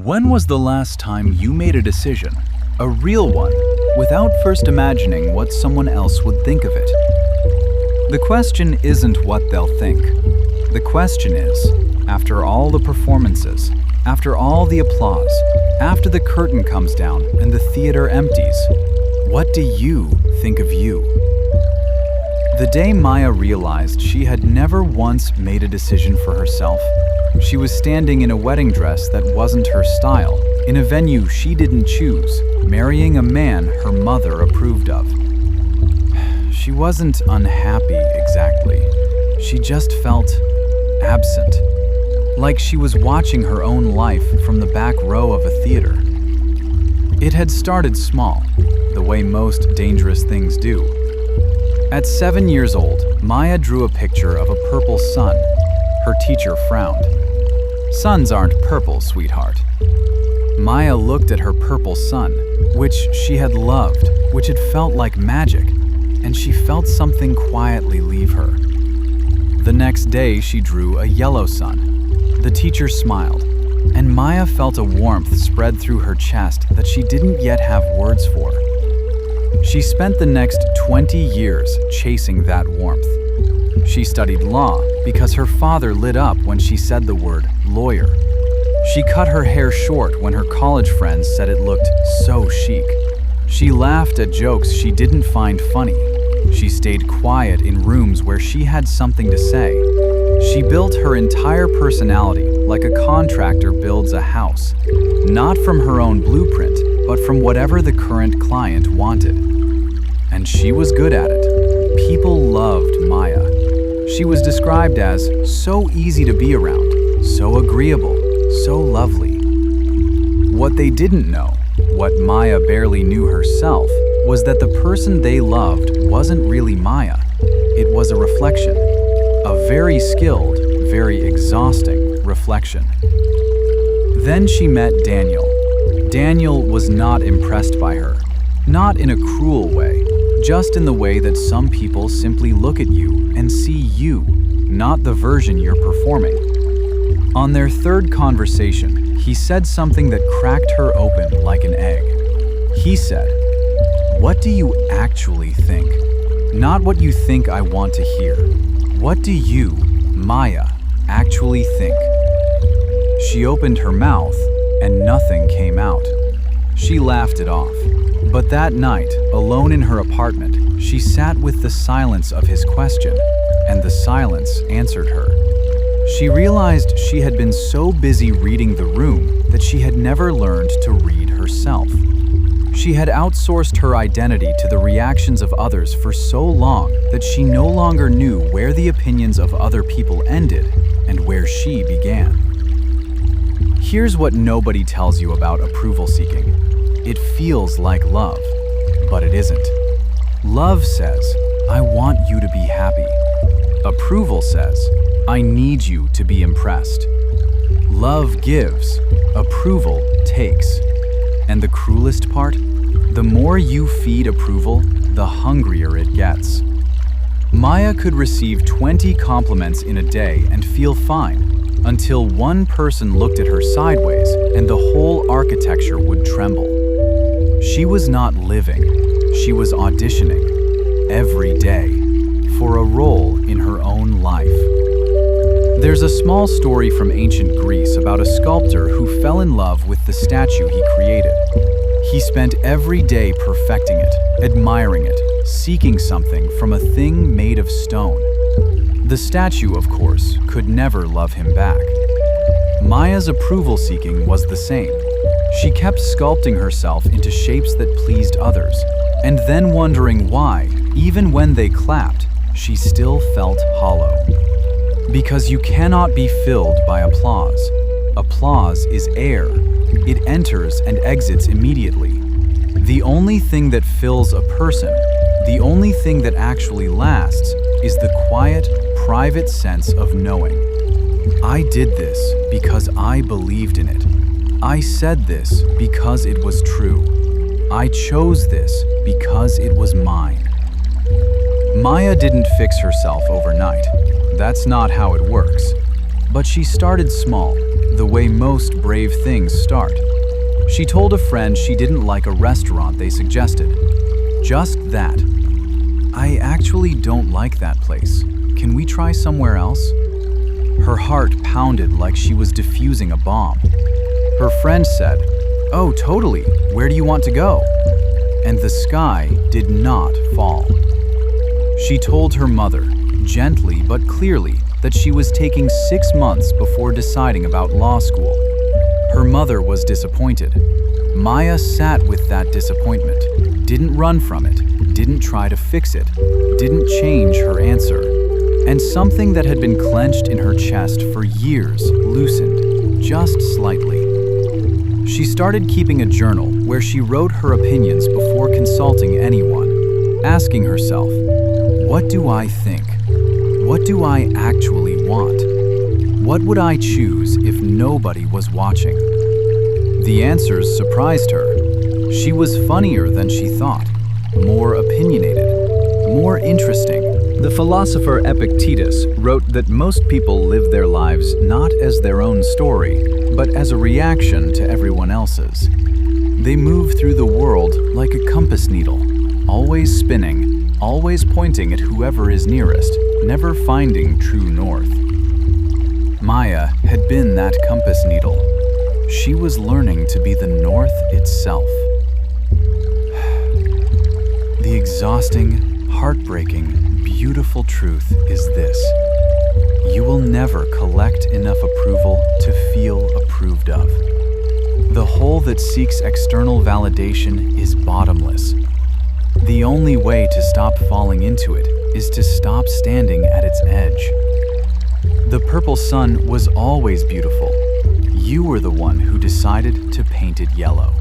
When was the last time you made a decision, a real one, without first imagining what someone else would think of it? The question isn't what they'll think. The question is, after all the performances, after all the applause, after the curtain comes down and the theater empties, what do you think of you? The day Maya realized she had never once made a decision for herself, she was standing in a wedding dress that wasn't her style, in a venue she didn't choose, marrying a man her mother approved of. She wasn't unhappy exactly. She just felt absent, like she was watching her own life from the back row of a theater. It had started small, the way most dangerous things do. At 7 years old, Maya drew a picture of a purple sun. Her teacher frowned. "Suns aren't purple, sweetheart." Maya looked at her purple sun, which she had loved, which had felt like magic, and she felt something quietly leave her. The next day, she drew a yellow sun. The teacher smiled, and Maya felt a warmth spread through her chest that she didn't yet have words for. She spent the next 20 years chasing that warmth. She studied law because her father lit up when she said the word lawyer. She cut her hair short when her college friends said it looked so chic. She laughed at jokes she didn't find funny. She stayed quiet in rooms where she had something to say. She built her entire personality like a contractor builds a house, not from her own blueprint, but from whatever the current client wanted. And she was good at it. People loved Maya. She was described as so easy to be around, so agreeable, so lovely. What they didn't know, what Maya barely knew herself, was that the person they loved wasn't really Maya. It was a reflection, a very skilled, very exhausting reflection. Then she met Daniel. Daniel was not impressed by her, not in a cruel way, just in the way that some people simply look at you and see you, not the version you're performing. On their third conversation, he said something that cracked her open like an egg. He said, "What do you actually think? Not what you think I want to hear. What do you, Maya, actually think?" She opened her mouth, and nothing came out. She laughed it off. But that night, alone in her apartment, she sat with the silence of his question, and the silence answered her. She realized she had been so busy reading the room that she had never learned to read herself. She had outsourced her identity to the reactions of others for so long that she no longer knew where the opinions of other people ended and where she began. Here's what nobody tells you about approval seeking. It feels like love, but it isn't. Love says, "I want you to be happy." Approval says, "I need you to be impressed." Love gives, approval takes. And the cruelest part? The more you feed approval, the hungrier it gets. Maya could receive 20 compliments in a day and feel fine, until one person looked at her sideways and the whole architecture would tremble. She was not living, she was auditioning, every day, for a role in her own life. There's a small story from ancient Greece about a sculptor who fell in love with the statue he created. He spent every day perfecting it, admiring it, seeking something from a thing made of stone. The statue, of course, could never love him back. Maya's approval seeking was the same. She kept sculpting herself into shapes that pleased others, and then wondering why, even when they clapped, she still felt hollow. Because you cannot be filled by applause. Applause is air. It enters and exits immediately. The only thing that fills a person, the only thing that actually lasts, is the quiet, private sense of knowing. I did this because I believed in it. I said this because it was true. I chose this because it was mine. Maya didn't fix herself overnight. That's not how it works. But she started small, the way most brave things start. She told a friend she didn't like a restaurant they suggested. Just that. "I actually don't like that place. Can we try somewhere else?" Her heart pounded like she was defusing a bomb. Her friend said, "Oh, totally. Where do you want to go?" And the sky did not fall. She told her mother, gently but clearly, that she was taking 6 months before deciding about law school. Her mother was disappointed. Maya sat with that disappointment, didn't run from it, didn't try to fix it, didn't change her answer. And something that had been clenched in her chest for years loosened, just slightly. She started keeping a journal where she wrote her opinions before consulting anyone, asking herself, "What do I think? What do I actually want? What would I choose if nobody was watching?" The answers surprised her. She was funnier than she thought, more opinionated, more interesting. The philosopher Epictetus wrote that most people live their lives not as their own story, but as a reaction to everyone else's. They move through the world like a compass needle, always spinning, always pointing at whoever is nearest, never finding true north. Maya had been that compass needle. She was learning to be the north itself. The exhausting, heartbreaking, beautiful truth is this: you will never collect enough approval to feel approved of. The hole that seeks external validation is bottomless. The only way to stop falling into it is to stop standing at its edge. The purple sun was always beautiful. You were the one who decided to paint it yellow.